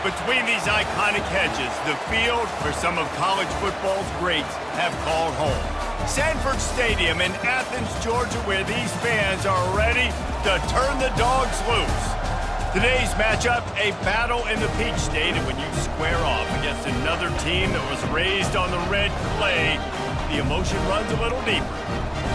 Between these iconic hedges, the field where some of college football's greats have called home. Sanford Stadium in Athens, Georgia, where these fans are ready to turn the dogs loose. Today's matchup, a battle in the Peach State, and when you square off against another team that was raised on the red clay, the emotion runs a little deeper.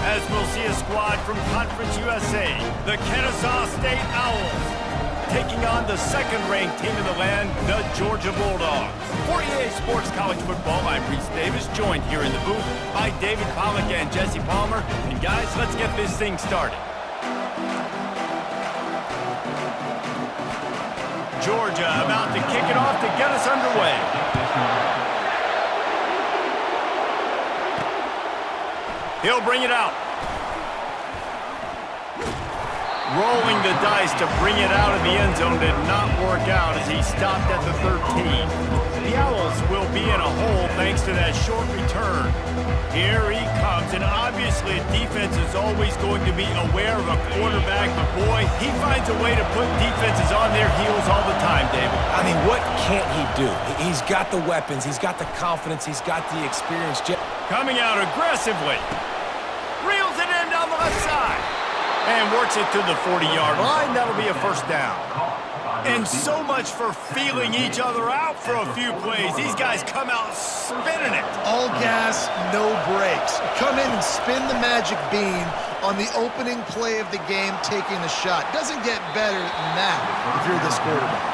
As we'll see a squad from Conference USA, the Kennesaw State Owls, taking on the second-ranked team in the land, the Georgia Bulldogs. For EA Sports College Football, I'm Reese Davis, joined here in the booth by David Pollack and Jesse Palmer. And guys, let's get this thing started. Georgia about to kick it off to get us underway. He'll bring it out. Rolling the dice to bring it out of the end zone did not work out as he stopped at the 13. The Owls will be in a hole thanks to that short return. Here he comes, and obviously defense is always going to be aware of a quarterback, but boy, he finds a way to put defenses on their heels all the time, David. I mean, what can't he do? He's got the weapons, he's got the confidence, he's got the experience. Coming out aggressively. Reels it in down the left side. And works it to the 40-yard line. That'll be a first down. And so much for feeling each other out for a few plays. These guys come out spinning it. All gas, no brakes. Come in and spin the magic bean on the opening play of the game, taking the shot. Doesn't get better than that if you're this quarterback.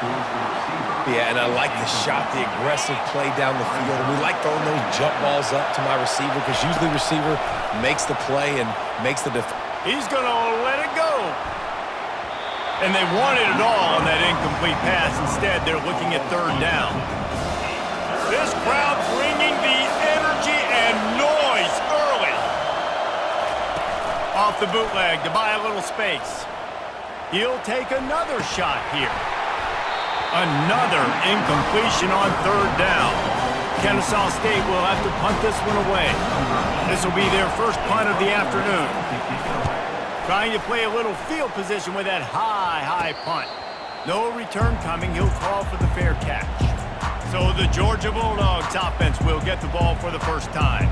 Yeah, and I like the shot, the aggressive play down the field. And we like throwing those jump balls up to my receiver because usually receiver makes the play and makes the defense. He's going to let it go. And they wanted it all on that incomplete pass. Instead, they're looking at third down. This crowd bringing the energy and noise early. Off the bootleg to buy a little space. He'll take another shot here. Another incompletion on third down. Kennesaw State will have to punt this one away. This will be their first punt of the afternoon. Trying to play a little field position with that high punt. No return coming. He'll call for the fair catch. So the Georgia Bulldogs offense will get the ball for the first time.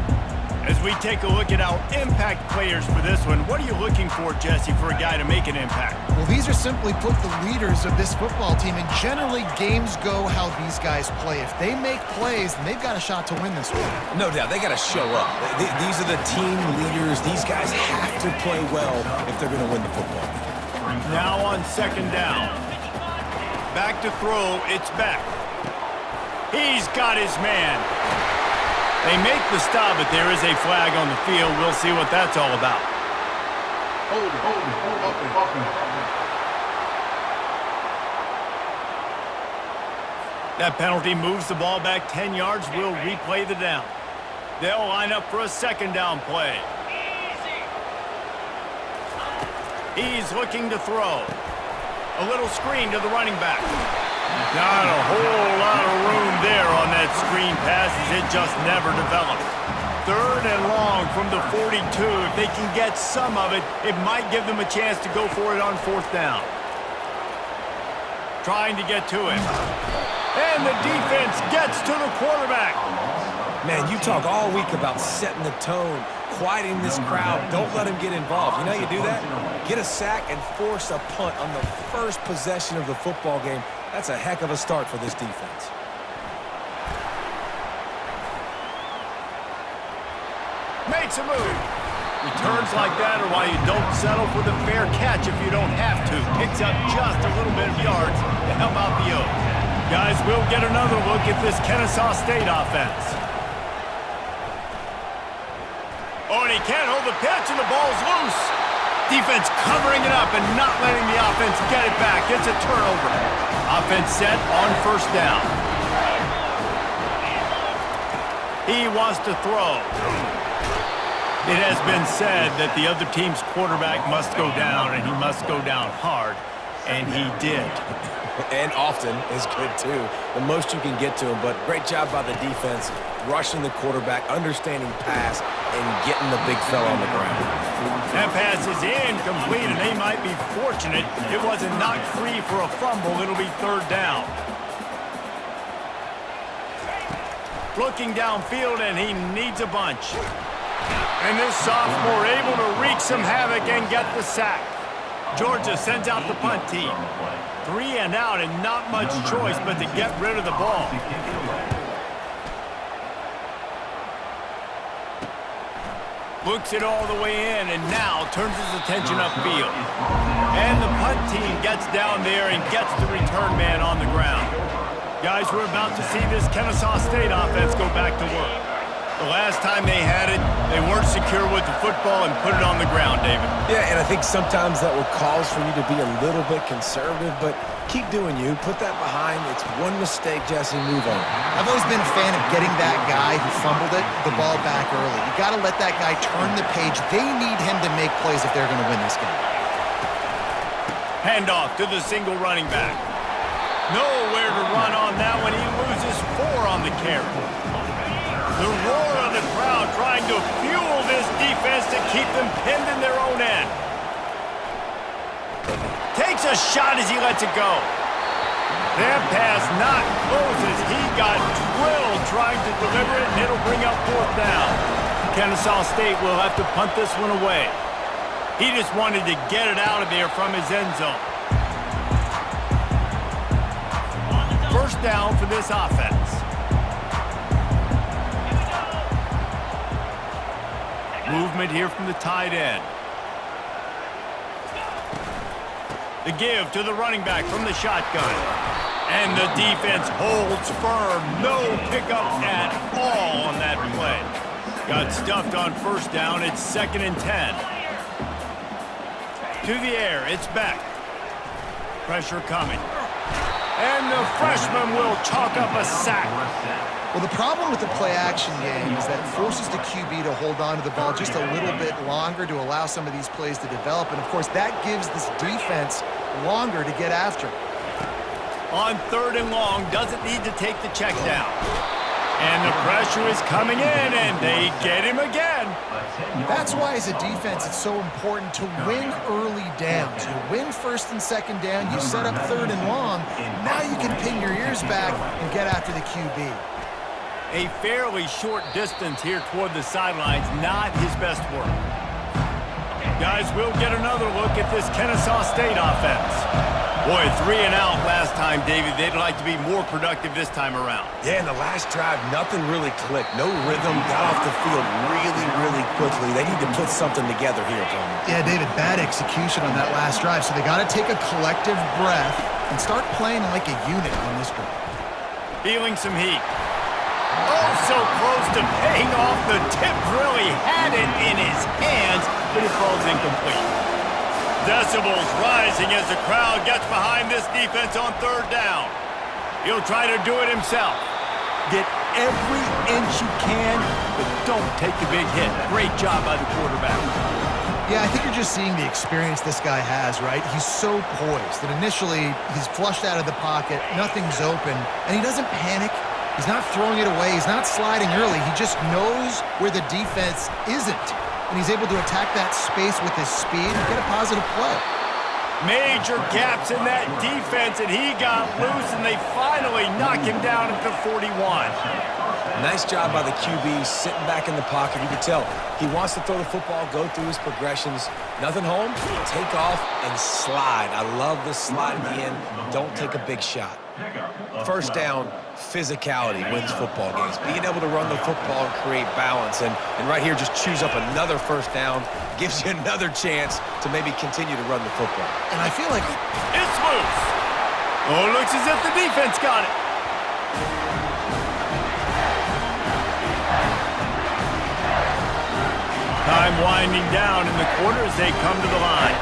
As we take a look at our impact players for this one, what are you looking for, Jesse, for a guy to make an impact? Well, these are simply put the leaders of this football team, and generally games go how these guys play. If they make plays, then they've got a shot to win this one. No doubt, they got to show up. These are the team leaders. These guys have to play well if they're going to win the football game. Now on second down. Back to throw, it's Beck. He's got his man. They make the stop, but there is a flag on the field. We'll see what that's all about. That penalty moves the ball back 10 yards. We'll replay the down. They'll line up for a second down play. He's looking to throw. A little screen to the running back. Not a whole lot of room there on that screen pass as it just never developed. Third and long from the 42. If they can get some of it, it might give them a chance to go for it on fourth down. Trying to get to him. And the defense gets to the quarterback. Man, you talk all week about setting the tone, quieting this crowd. Don't let him get involved. You know how you do that? Get a sack and force a punt on the first possession of the football game. That's a heck of a start for this defense. Makes a move. Returns like that are why you don't settle for the fair catch if you don't have to. Picks up just a little bit of yards to help out the Oaks. Guys, we'll get another look at this Kennesaw State offense. Oh, and he can't hold the pitch, and the ball's loose. Defense covering it up and not letting the offense get it back. It's a turnover. Offense set on first down. He wants to throw. It has been said that the other team's quarterback must go down, and he must go down hard, and he did. And often is good, too. The most you can get to him, but great job by the defense, rushing the quarterback, understanding pass, and getting the big fella on the ground. That pass is incomplete, and they might be fortunate it wasn't knocked free for a fumble. It'll be third down. Looking downfield, and he needs a bunch. And this sophomore able to wreak some havoc and get the sack. Georgia sends out the punt team. 3 and out, and not much choice but to get rid of the ball. Looks it all the way in, and now turns his attention upfield. And the punt team gets down there and gets the return man on the ground. Guys, we're about to see this Kennesaw State offense go back to work. The last time they had it, they weren't secure with the football and put it on the ground, David. Yeah, and I think sometimes that will cause for you to be a little bit conservative, but keep doing you. Put that behind. It's one mistake, Jesse. Move on. I've always been a fan of getting that guy who fumbled it, the ball back early. You got to let that guy turn the page. They need him to make plays if they're going to win this game. Handoff to the single running back. Nowhere to run on that one. He loses 4 on the carry. The roar of the crowd trying to fuel this defense to keep them pinned in their own end. Takes a shot as he lets it go. That pass not closes. He got drilled trying to deliver it, and it'll bring up 4th down. Kennesaw State will have to punt this one away. He just wanted to get it out of there from his end zone. 1st down for this offense. Movement here from the tight end. The give to the running back from the shotgun. And the defense holds firm. No pickup at all on that play. Got stuffed on 1st down. It's 2nd and 10. To the air. It's Beck. Pressure coming. And the freshman will chalk up a sack. Well, the problem with the play-action game is that it forces the QB to hold on to the ball just a little bit longer to allow some of these plays to develop. And, of course, that gives this defense longer to get after. On 3rd and long, doesn't need to take the check down. And the pressure is coming in, and they get him again. That's why, as a defense, it's so important to win early downs. You win 1st and 2nd down, you set up 3rd and long. Now you can pin your ears back and get after the QB. A fairly short distance here toward the sidelines, not his best work. Guys, we'll get another look at this Kennesaw State offense. Boy, 3 and out last time, David. They'd like to be more productive this time around. Yeah, in the last drive, nothing really clicked. No rhythm, got off the field really quickly. They need to put something together here, Tony. Yeah, David, bad execution on that last drive, so they got to take a collective breath and start playing like a unit on this drive. Feeling some heat. Oh, so close to paying off. The tip really had it in his hands, but it falls incomplete. Decibels rising as the crowd gets behind this defense on 3rd down. He'll try to do it himself. Get every inch you can, but don't take the big hit. Great job by the quarterback. Yeah, I think you're just seeing the experience this guy has, right? He's so poised that initially he's flushed out of the pocket, nothing's open, and he doesn't panic. He's not throwing it away. He's not sliding early. He just knows where the defense isn't. And he's able to attack that space with his speed and get a positive play. Major gaps in that defense, and he got loose, and they finally knock him down at the 41. Nice job by the QB, sitting back in the pocket. You can tell he wants to throw the football, go through his progressions. Nothing home, take off, and slide. I love the slide at the end. Don't take a big shot. 1st down, physicality wins football games. Being able to run the football and create balance. And right here, just choose up another 1st down. Gives you another chance to maybe continue to run the football. And I feel like it's loose. Oh, it looks as if the defense got it. Time winding down in the quarter as they come to the line.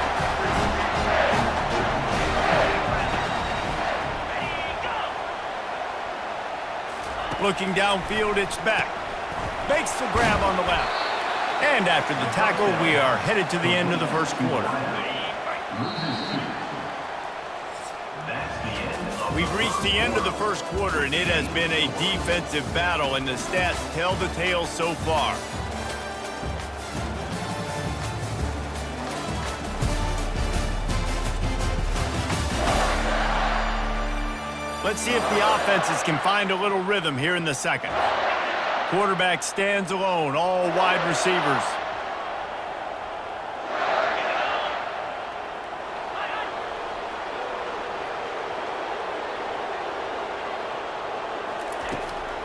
Looking downfield, it's Beck. Makes the grab on the left. And after the tackle, we are headed to the end of the 1st quarter. We've reached the end of the 1st quarter, and it has been a defensive battle, and the stats tell the tale so far. Let's see if the offenses can find a little rhythm here in the 2nd. Quarterback stands alone, all wide receivers.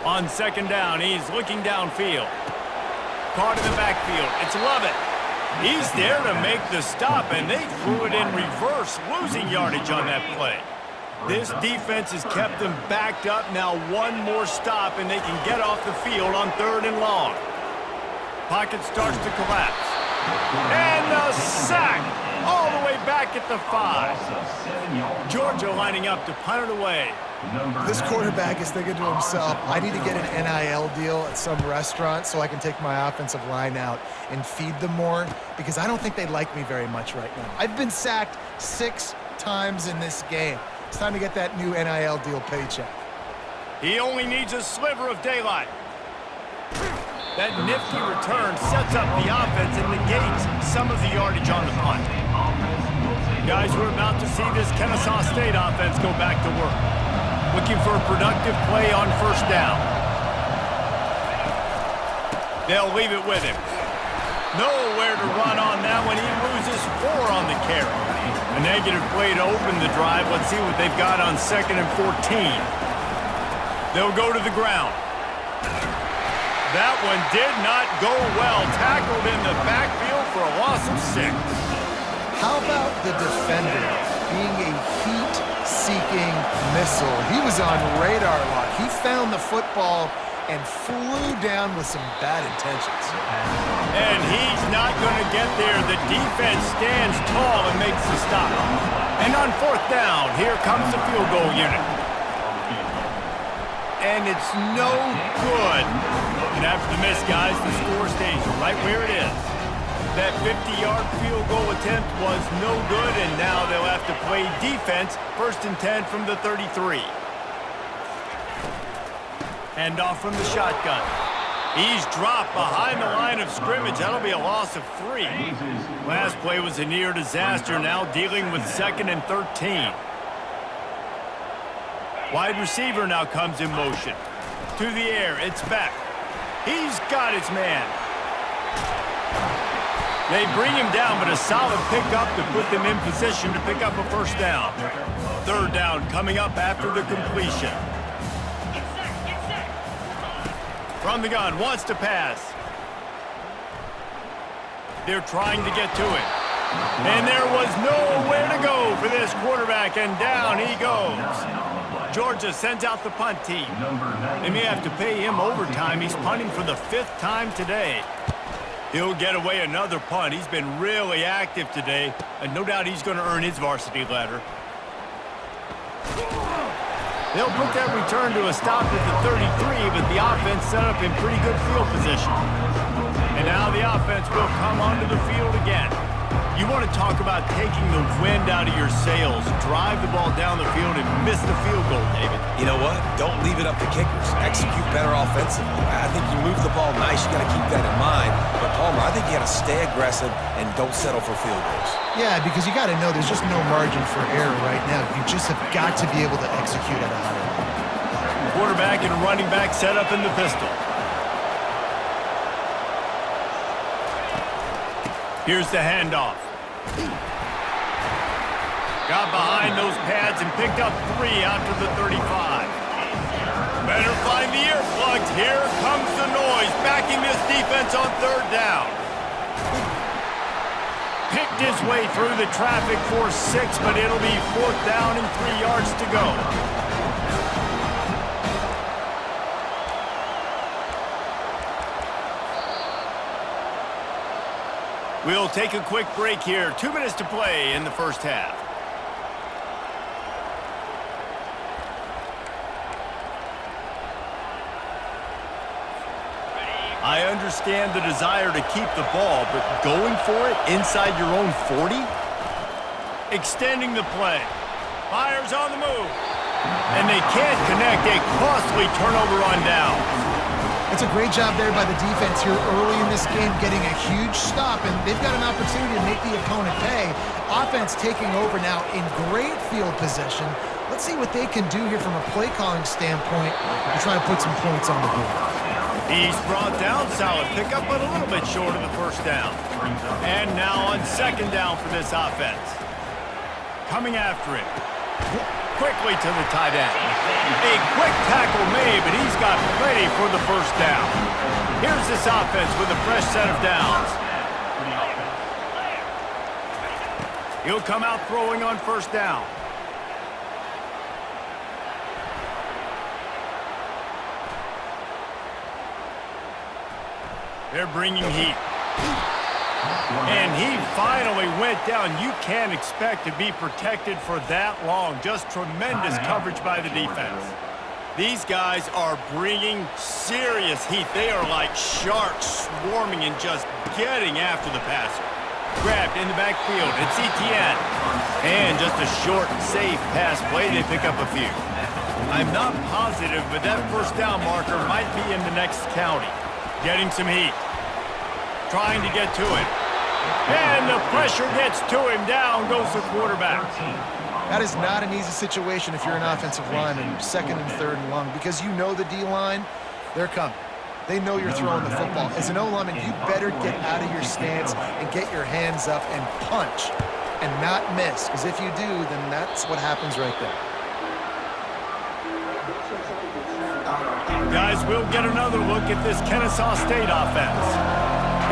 On second down, he's looking downfield. Caught in the backfield. It's Lovett. He's there to make the stop, and they threw it in reverse, losing yardage on that play. This defense has kept them backed up. Now one more stop, and they can get off the field on 3rd and long. Pocket starts to collapse. And the sack all the way back at the 5. Georgia lining up to punt it away. This quarterback is thinking to himself, I need to get an NIL deal at some restaurant so I can take my offensive line out and feed them more, because I don't think they like me very much right now. I've been sacked 6 times in this game. It's time to get that new NIL deal paycheck. He only needs a sliver of daylight. That nifty return sets up the offense and negates some of the yardage on the punt. Guys, we're about to see this Kennesaw State offense go back to work. Looking for a productive play on 1st down. They'll leave it with him. Nowhere to run on that one. He loses 4 on the carry. A negative play to open the drive. Let's see what they've got on 2nd and 14. They'll go to the ground. That one did not go well. Tackled in the backfield for a loss of 6. How about the defender being a heat-seeking missile? He was on radar lock. He found the football and flew down with some bad intentions. And he's not going to get there. The defense stands tall and makes the stop. And on 4th down, here comes the field goal unit. And it's no good. And after the miss, guys, the score stays right where it is. That 50-yard field goal attempt was no good, and now they'll have to play defense. 1st and 10 from the 33. Hand off from the shotgun. He's dropped behind the line of scrimmage. That'll be a loss of 3. Last play was a near disaster, now dealing with 2nd and 13. Wide receiver now comes in motion. To the air, it's Beck. He's got his man. They bring him down, but a solid pickup to put them in position to pick up a 1st down. 3rd down coming up after the completion. From the gun, wants to pass. They're trying to get to it. And there was nowhere to go for this quarterback, and down he goes. Georgia sends out the punt team. They may have to pay him overtime. He's punting for the 5th time today. He'll get away another punt. He's been really active today, and no doubt he's going to earn his varsity ladder. They'll put that return to a stop at the 33, but the offense set up in pretty good field position. And now the offense will come onto the field again. You want to talk about taking the wind out of your sails. Drive the ball down the field and miss the field goal, David. You know what? Don't leave it up to kickers. Execute better offensively. I think you move the ball nice. You got to keep that in mind. But, Palmer, I think you got to stay aggressive and don't settle for field goals. Yeah, because you got to know there's just no margin for error right now. You just have got to be able to execute at a high level. Quarterback and running back set up in the pistol. Here's the handoff. Got behind those pads and picked up 3 out to the 35. Better find the earplugs. Here comes the noise, backing this defense on 3rd down. Picked his way through the traffic for 6, but it'll be 4th down and 3 yards to go. We'll take a quick break here. 2 minutes to play in the 1st half. I understand the desire to keep the ball, but going for it inside your own 40? Extending the play. Fires on the move. And they can't connect. A costly turnover on downs. It's a great job there by the defense here early in this game, getting a huge stop, and they've got an opportunity to make the opponent pay. Offense taking over now in great field position. Let's see what they can do here from a play calling standpoint to try to put some points on the board. He's brought down, solid pickup, but a little bit short of the first down. And now on second down for this offense. Coming after him. Quickly to the tight end. A quick tackle made, but he's got plenty for the first down. Here's this offense with a fresh set of downs. He'll come out throwing on first down. They're bringing heat. And he finally went down. You can't expect to be protected for that long. Just tremendous coverage by the defense. These guys are bringing serious heat. They are like sharks swarming and just getting after the passer. Grabbed in the backfield. It's Etienne. And just a short, safe pass play. They pick up a few. I'm not positive, but that first down marker might be in the next county. Getting some heat. Trying to get to him. And the pressure gets to him. Down goes the quarterback. That is not an easy situation if you're an offensive lineman, second and third and long, because you know the D-line, they're coming. They know you're throwing the football. As an O-lineman, you better get out of your stance and get your hands up and punch and not miss, because if you do, then that's what happens right there. Guys, we'll get another look at this Kennesaw State offense.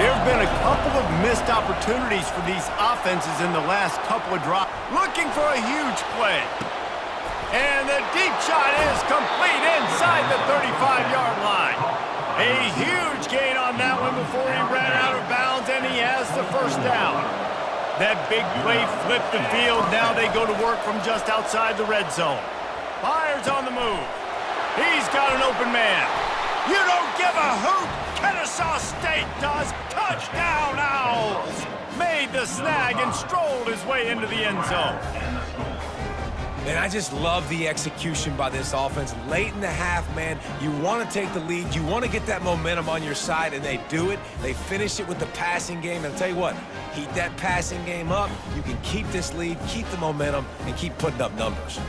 There have been a couple of missed opportunities for these offenses in the last couple of drops. Looking for a huge play. And the deep shot is complete inside the 35-yard line. A huge gain on that one before he ran out of bounds, and he has the first down. That big play flipped the field. Now they go to work from just outside the red zone. Fires on the move. He's got an open man. You don't give a hoot. Kennesaw State does. Touchdown, Owls. Made the snag and strolled his way into the end zone. And I just love the execution by this offense. Late in the half, man, you want to take the lead. You want to get that momentum on your side, and they do it. They finish it with the passing game. And I'll tell you what, heat that passing game up. You can keep this lead, keep the momentum, and keep putting up numbers.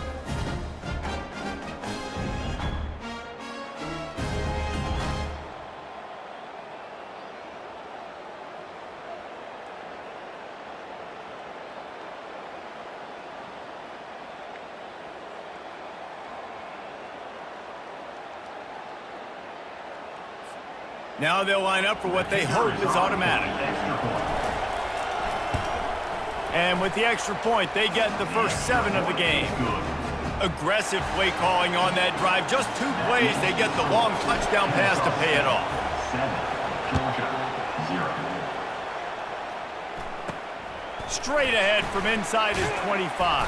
Now they'll line up for what they hope is automatic. And with the extra point, they get the first 7 of the game. Aggressive play calling on that drive. Just 2 plays, they get the long touchdown pass to pay it off. 7, Georgia, 0. Straight ahead from inside his 25.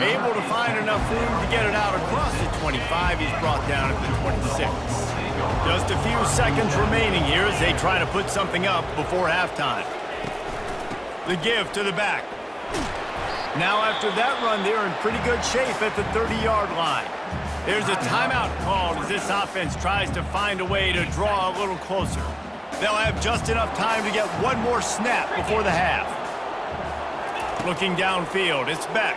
Able to find enough room to get it out across the 25. He's brought down at the 26. Just a few seconds remaining here as they try to put something up before halftime. The give to the back. Now after that run, they're in pretty good shape at the 30-yard line. There's a timeout called as this offense tries to find a way to draw a little closer. They'll have just enough time to get one more snap before the half. Looking downfield, it's Beck.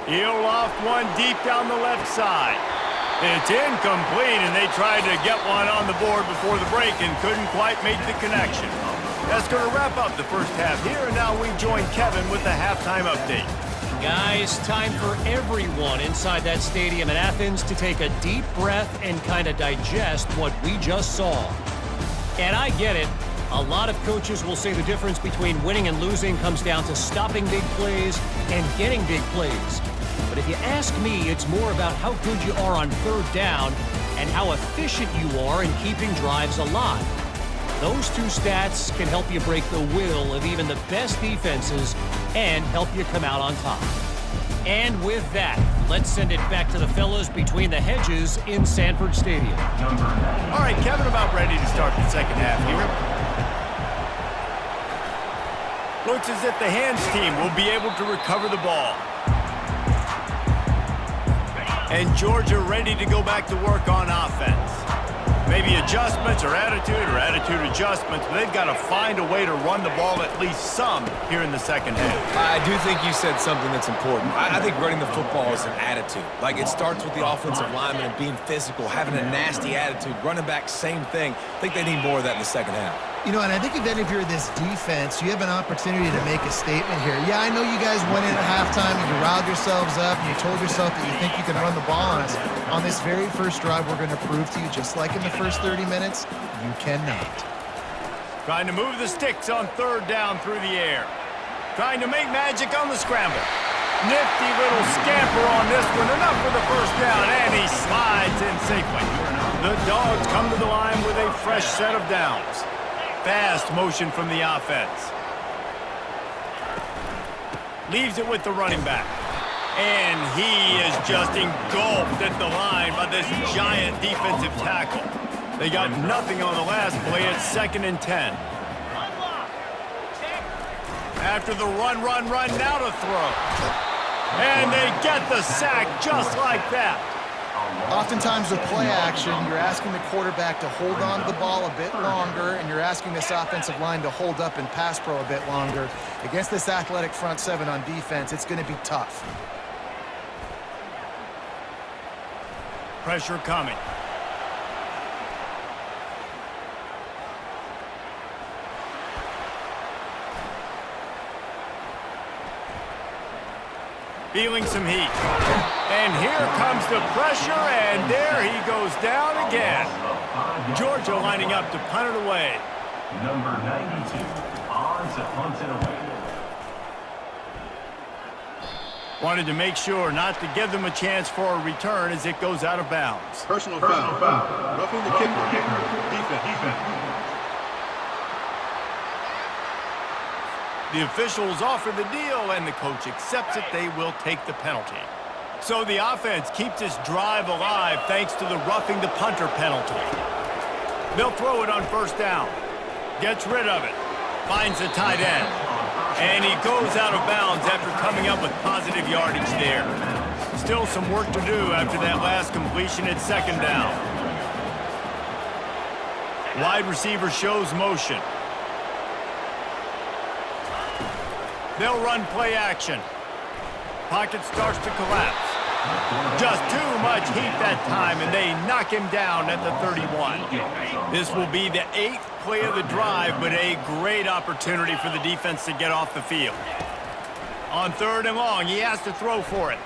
He'll loft one deep down the left side. It's incomplete, and they tried to get one on the board before the break and couldn't quite make the connection. That's going to wrap up the first half here, and now we join Kevin with the halftime update. Guys, time for everyone inside that stadium in Athens to take a deep breath and kind of digest what we just saw. And I get it. A lot of coaches will say the difference between winning and losing comes down to stopping big plays and getting big plays. But if you ask me, it's more about how good you are on third down and how efficient you are in keeping drives alive. Those 2 stats can help you break the will of even the best defenses and help you come out on top. And with that, let's send it back to the fellas between the hedges in Sanford Stadium. All right, Kevin, about ready to start the second half here. Looks as if the hands team will be able to recover the ball. And Georgia ready to go back to work on offense. Maybe adjustments or attitude adjustments, but they've got to find a way to run the ball at least some here in the second half. I do think you said something that's important. I think running the football is an attitude. Like, it starts with the offensive lineman and being physical, having a nasty attitude. Running back, same thing. I think they need more of that in the second half. You know, and I think then if you're this defense, you have an opportunity to make a statement here. Yeah, I know you guys went in at halftime and you riled yourselves up and you told yourself that you think you can run the ball on us. On this very first drive, we're going to prove to you, just like in the first 30 minutes, you cannot. Trying to move the sticks on third down through the air. Trying to make magic on the scramble. Nifty little scamper on this one. Enough for the first down, and he slides in safely. The Dogs come to the line with a fresh set of downs. Fast motion from the offense. Leaves it with the running back. And he is just engulfed at the line by this giant defensive tackle. They got nothing on the last play. It's 2nd and 10. After the run, now to throw. And they get the sack just like that. Oftentimes with play action, you're asking the quarterback to hold on to the ball a bit longer, and you're asking this offensive line to hold up and pass pro a bit longer. Against this athletic front seven on defense, it's going to be tough. Pressure coming. Feeling some heat. And here comes the pressure, and there he goes down again. Georgia lining up to punt it away. Number 92, on to punt it away. Wanted to make sure not to give them a chance for a return as it goes out of bounds. Personal foul. Roughing the kicker. Defense. The officials offer the deal, and the coach accepts it. They will take the penalty. So the offense keeps this drive alive thanks to the roughing the punter penalty. They'll throw it on first down. Gets rid of it. Finds the tight end. And he goes out of bounds after coming up with positive yardage there. Still some work to do after that last completion at 2nd down. Wide receiver shows motion. They'll run play action. Pocket starts to collapse. Just too much heat that time, and they knock him down at the 31. This will be the 8th play of the drive, but a great opportunity for the defense to get off the field. On 3rd and long, he has to throw for it.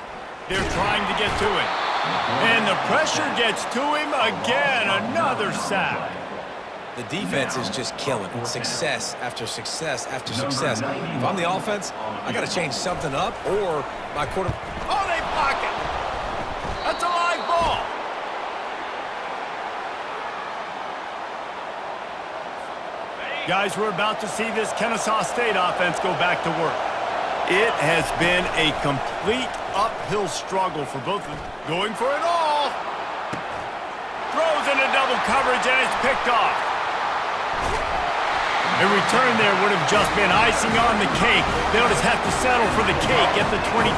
They're trying to get to it. And the pressure gets to him again. Another sack. The defense is just killing it. Success after success after success. If I'm the offense, I got to change something up, or my quarter. Oh, they block it. That's a live ball. Guys, we're about to see this Kennesaw State offense go back to work. It has been a complete uphill struggle for both of them. Going for it all. Throws into double coverage, and it's picked off. A return there would have just been icing on the cake. They'll just have to settle for the cake at the 23.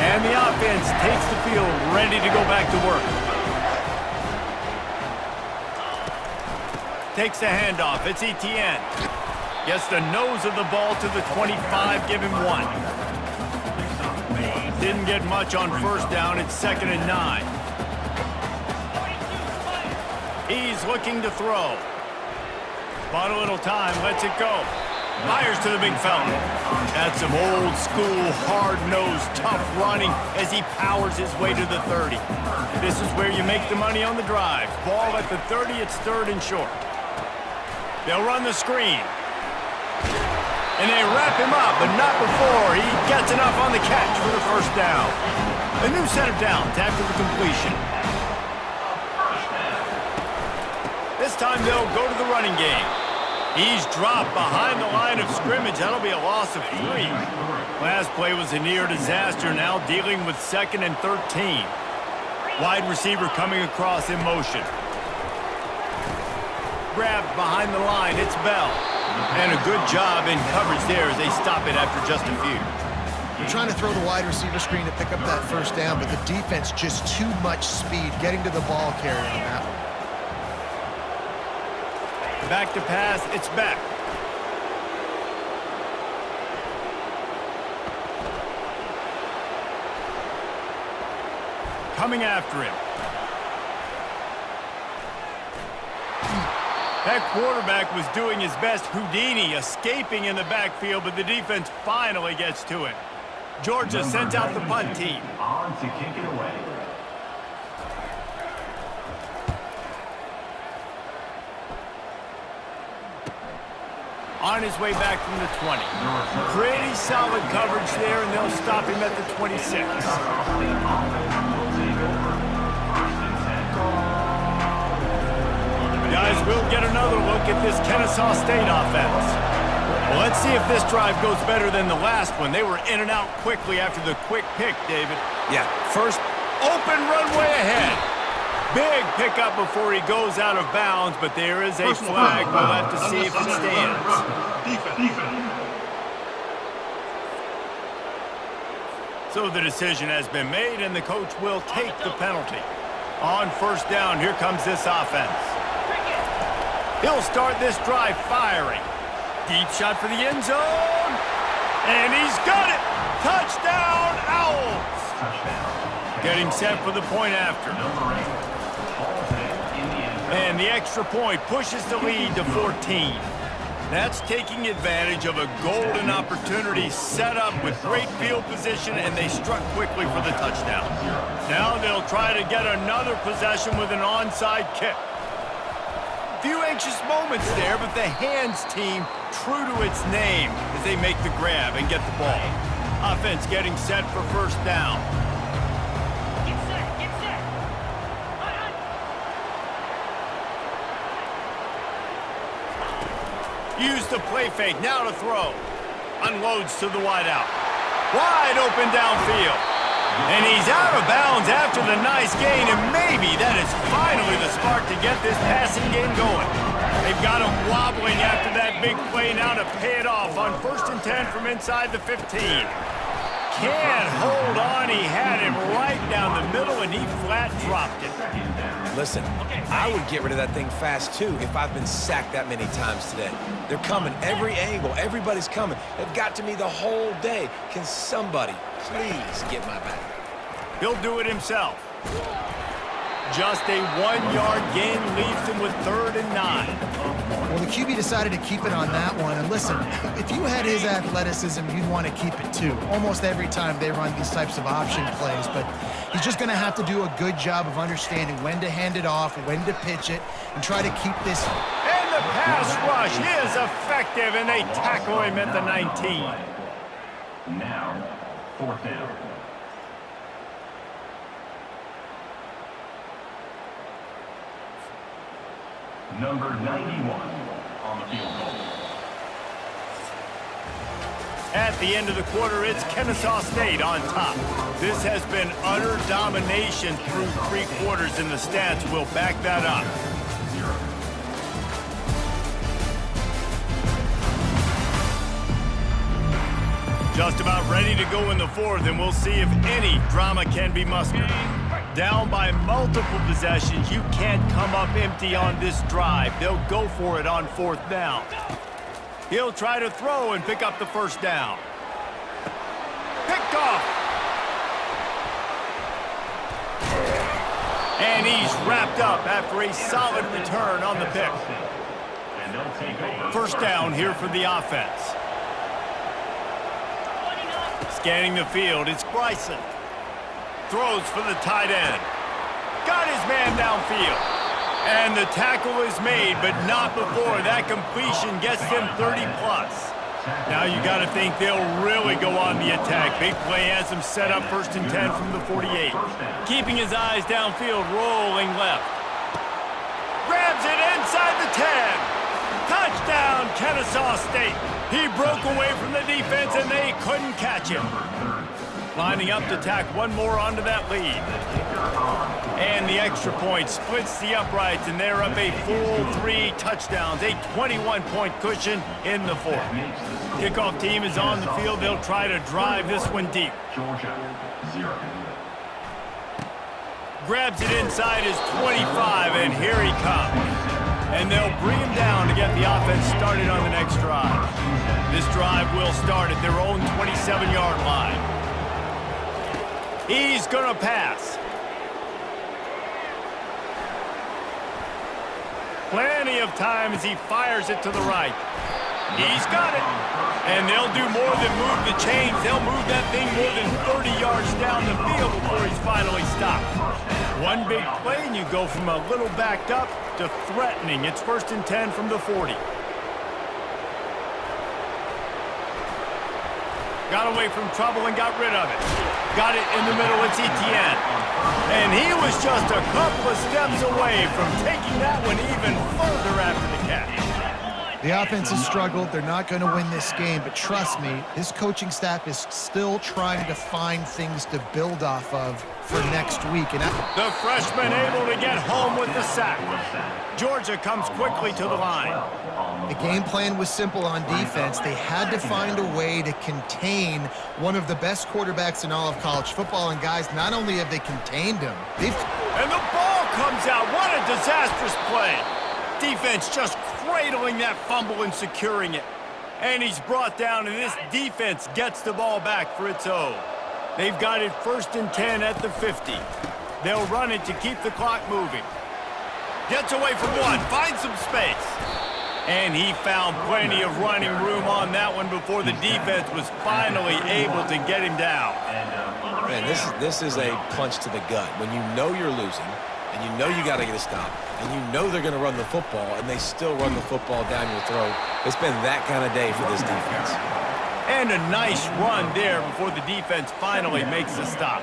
And the offense takes the field, ready to go back to work. Takes the handoff. It's Etienne. Gets the nose of the ball to the 25, give him 1. Didn't get much on first down. It's 2nd and 9. He's looking to throw. Bought a little time, lets it go. Fires to the big fella. That's some old school, hard-nosed, tough running as he powers his way to the 30. This is where you make the money on the drive. Ball at the 30, it's 3rd and short. They'll run the screen. And they wrap him up, but not before he gets enough on the catch for the first down. A new set of downs after the completion. This time they'll go to the running game. He's dropped behind the line of scrimmage. That'll be a loss of 3. Last play was a near disaster, now dealing with 2nd and 13. Wide receiver coming across in motion. Grabbed behind the line, it's Bell. And a good job in coverage there as they stop it after just a few. They're trying to throw the wide receiver screen to pick up that first down, but the defense just too much speed getting to the ball carrier on that one. Back to pass, it's back. Coming after him. That quarterback was doing his best Houdini, escaping in the backfield, but the defense finally gets to him. Georgia sent out the punt team. On to kick it away. On his way back from the 20. Pretty solid coverage there, and they'll stop him at the 26. Guys, we'll get another look at this Kennesaw State offense. Well, let's see if this drive goes better than the last one. They were in and out quickly after the quick pick, David. Yeah, first, Open runway ahead. Big pickup before he goes out of bounds, but there is a flag. We'll have to see if it stands. Defense. So the decision has been made, and the coach will take the penalty. On first down, here comes this offense. He'll start this drive firing. Deep shot for the end zone. And he's got it. Touchdown, Owls. Getting set for the point after. And the extra point pushes the lead to 14. That's taking advantage of a golden opportunity set up with great field position, and they struck quickly for the touchdown. Now they'll try to get another possession with an onside kick. Few anxious moments there, but the hands team true to its name as they make the grab and get the ball. Offense getting set for first down. Get set. Use the play fake, now to throw. Unloads to the wideout. Wide open downfield. And he's out of bounds after the nice gain, and maybe that is finally the spark to get this passing game going. They've got him wobbling after that big play, now to pay it off on 1st and 10 from inside the 15. Can't hold on, he had him right down the middle, and he flat dropped it. listen, I would get rid of that thing fast, too, if I've been sacked that many times today. They're coming, every angle, everybody's coming. They've got to me the whole day. Can somebody please get my back? He'll do it himself. Just a 1-yard gain leaves him with 3rd and 9. Well, the QB decided to keep it on that one. And listen, if you had his athleticism, you'd want to keep it too. Almost every time they run these types of option plays. But he's just going to have to do a good job of understanding when to hand it off, when to pitch it, and try to keep this. And the pass rush is effective, and they tackle him at the 19. Now, 4th down. Number 91 on the field goal. At the end of the quarter, it's Kennesaw State on top. This has been utter domination through 3 quarters, and the stats will back that up. Just about ready to go in the 4th, and we'll see if any drama can be mustered. Down by multiple possessions, you can't come up empty on this drive. They'll go for it on 4th down. He'll try to throw and pick up the 1st down. Picked off. And he's wrapped up after a solid return on the pick. And they'll take over. 1st down here for the offense. Scanning the field, it's Bryson. Throws for the tight end. Got his man downfield. And the tackle is made, but not before that completion gets them 30+. Now you got to think they'll really go on the attack. Big play has them set up 1st and 10 from the 48. Keeping his eyes downfield, rolling left. Grabs it inside the 10. Touchdown, Kennesaw State. He broke away from the defense, and they couldn't catch him. Lining up to tack one more onto that lead. And the extra point splits the uprights, and they're up a full 3 touchdowns, a 21-point cushion in the 4th. Kickoff team is on the field. They'll try to drive this one deep. Georgia, 0. Grabs it inside his 25, and here he comes. And they'll bring him down to get the offense started on the next drive. This drive will start at their own 27-yard line. He's going to pass. Plenty of time as he fires it to the right. He's got it. And they'll do more than move the chains. They'll move that thing more than 30 yards down the field before he's finally stopped. One big play and you go from a little backed up to threatening. It's 1st and 10 from the 40. Got away from trouble and got rid of it. Got it in the middle, it's Etienne. And he was just a couple of steps away from taking that one even further after the catch. The offense has struggled. They're not going to win this game, but trust me, this coaching staff is still trying to find things to build off of for next week. And the freshman able to get home with the sack. Georgia comes quickly to the line. The game plan was simple on defense. They had to find a way to contain one of the best quarterbacks in all of college football. And guys, not only have they contained him, and the ball comes out. What a disastrous play. Defense just cradling that fumble and securing it. And he's brought down, and this defense gets the ball back for its own. They've got it 1st and 10 at the 50. They'll run it to keep the clock moving. Gets away from one, finds some space. And he found plenty of running room on that one before the defense was finally able to get him down. Man, this is a punch to the gut. When you know you're losing, and you know you got to get a stop, and you know they're going to run the football, and they still run the football down your throat. It's been that kind of day for this defense. And a nice run there before the defense finally makes the stop.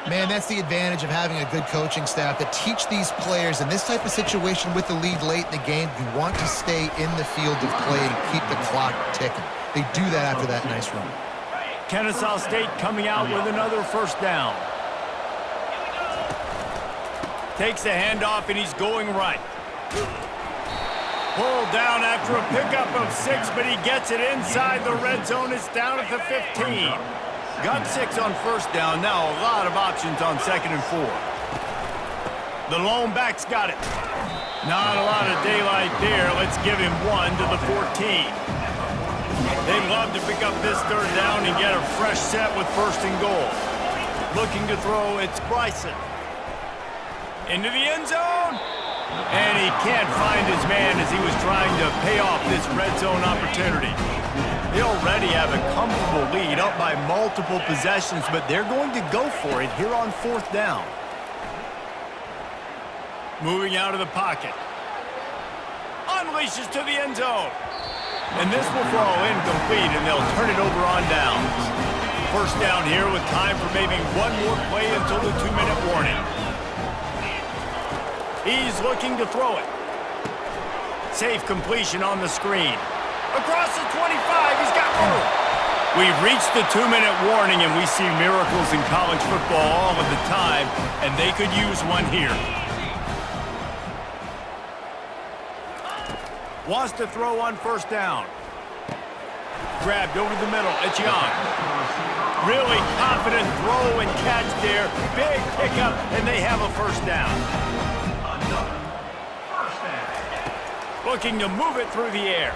Man, that's the advantage of having a good coaching staff to teach these players in this type of situation with the lead late in the game. You want to stay in the field of play and keep the clock ticking. They do that after that nice run. Kennesaw State coming out with another 1st down. Takes the handoff, and he's going right. Pulled down after a pickup of 6, but he gets it inside the red zone. It's down at the 15. Got 6 on 1st down. Now a lot of options on 2nd and 4. The lone back's got it. Not a lot of daylight there. Let's give him 1 to the 14. They'd love to pick up this 3rd down and get a fresh set with 1st and goal. Looking to throw, it's Bryson. Into the end zone. And he can't find his man as he was trying to pay off this red zone opportunity. They already have a comfortable lead, up by multiple possessions, but they're going to go for it here on 4th down. Moving out of the pocket. Unleashes to the end zone. And this will fall incomplete, and they'll turn it over on downs. 1st down here with time for maybe one more play until the 2-minute warning. He's looking to throw it. Safe completion on the screen. Across the 25, he's got room. We've reached the 2-minute warning, and we see miracles in college football all of the time, and they could use one here. Wants to throw on 1st down. Grabbed over the middle, it's Young. Really confident throw and catch there. Big pickup, and they have a 1st down. Looking to move it through the air.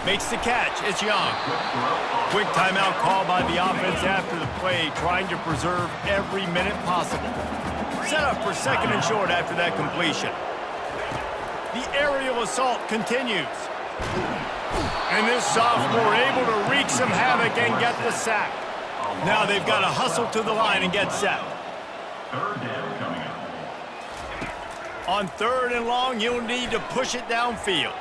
Makes the catch. It's Young. Quick timeout call by the offense after the play, trying to preserve every minute possible. Set up for 2nd and short after that completion. The aerial assault continues. And this sophomore able to wreak some havoc and get the sack. Now they've got to hustle to the line and get set. 3rd down coming up. On 3rd and long, you'll need to push it downfield.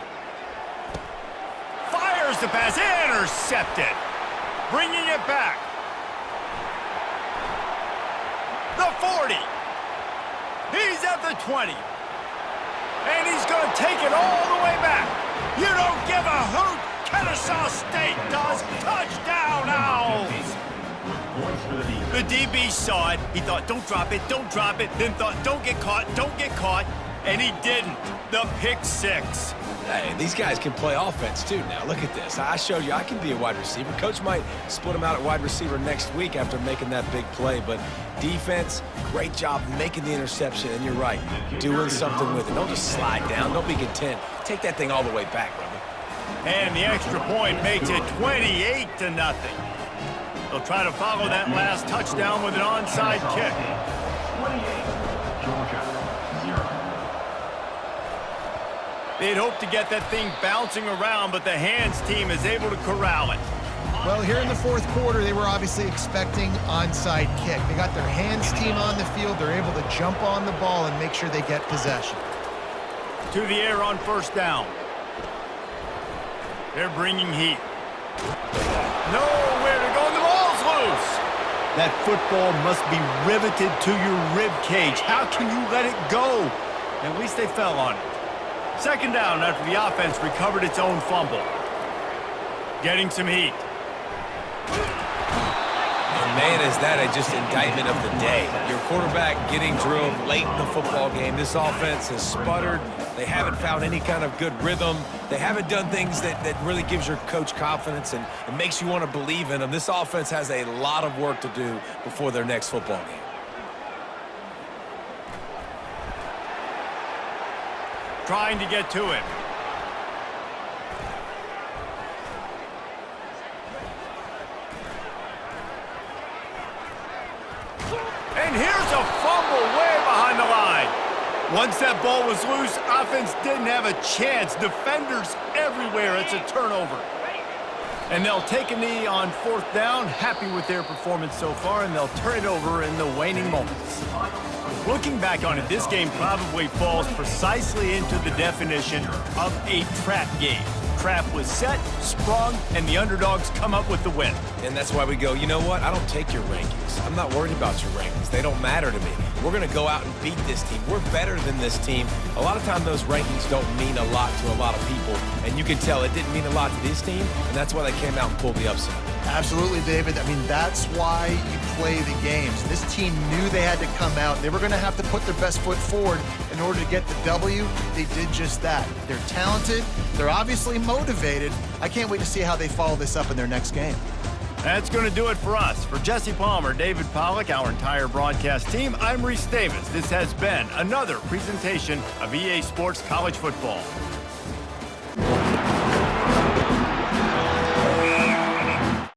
Fires the pass, intercepted. Bringing it back. The 40. He's at the 20. And he's going to take it all the way back. You don't give a hoot. Kennesaw State does. Touchdown, Owls. The DB saw it. He thought, don't drop it, don't drop it. Then thought, don't get caught, and he didn't. The pick 6. Hey, these guys can play offense too now. Look at this. I showed you I can be a wide receiver. Coach might split him out at wide receiver next week after making that big play. But defense, great job making the interception. And you're right, doing something with it. Don't just slide down. Don't be content. Take that thing all the way back, brother. And the extra point makes it 28-0. They'll try to follow that last touchdown with an onside kick. 28, Georgia, 0. They'd hope to get that thing bouncing around, but the hands team is able to corral it. Well, here in the fourth quarter, they were obviously expecting onside kick. They got their hands team on the field. They're able to jump on the ball and make sure they get possession. To the air on first down. They're bringing heat. Nowhere to go, and the ball's loose. That football must be riveted to your rib cage. How can you let it go? At least they fell on it. Second down after the offense recovered its own fumble. Getting some heat. And man, is that just indictment of the day. Your quarterback getting drilled late in the football game. This offense has sputtered. They haven't found any kind of good rhythm. They haven't done things that really gives your coach confidence and makes you want to believe in them. This offense has a lot of work to do before their next football game. Trying to get to him. And here's a fumble way behind the line. Once that ball was loose, offense didn't have a chance. Defenders everywhere. It's a turnover. And they'll take a knee on fourth down, happy with their performance so far, and they'll turn it over in the waning moments. Looking back on it, this game probably falls precisely into the definition of a trap game. Trap was set, sprung, and the underdogs come up with the win. And that's why we go, you know what? I don't take your rankings. I'm not worried about your rankings. They don't matter to me. We're going to go out and beat this team. We're better than this team. A lot of times those rankings don't mean a lot to a lot of people. And you can tell it didn't mean a lot to this team, and that's why they came out and pulled the upset. Absolutely, David. I mean, that's why you play the games. This team knew they had to come out. They were going to have to put their best foot forward in order to get the W. They did just that. They're talented. They're obviously motivated. I can't wait to see how they follow this up in their next game. That's going to do it for us. For Jesse Palmer, David Pollack, our entire broadcast team, I'm Reese Davis. This has been another presentation of EA Sports College Football.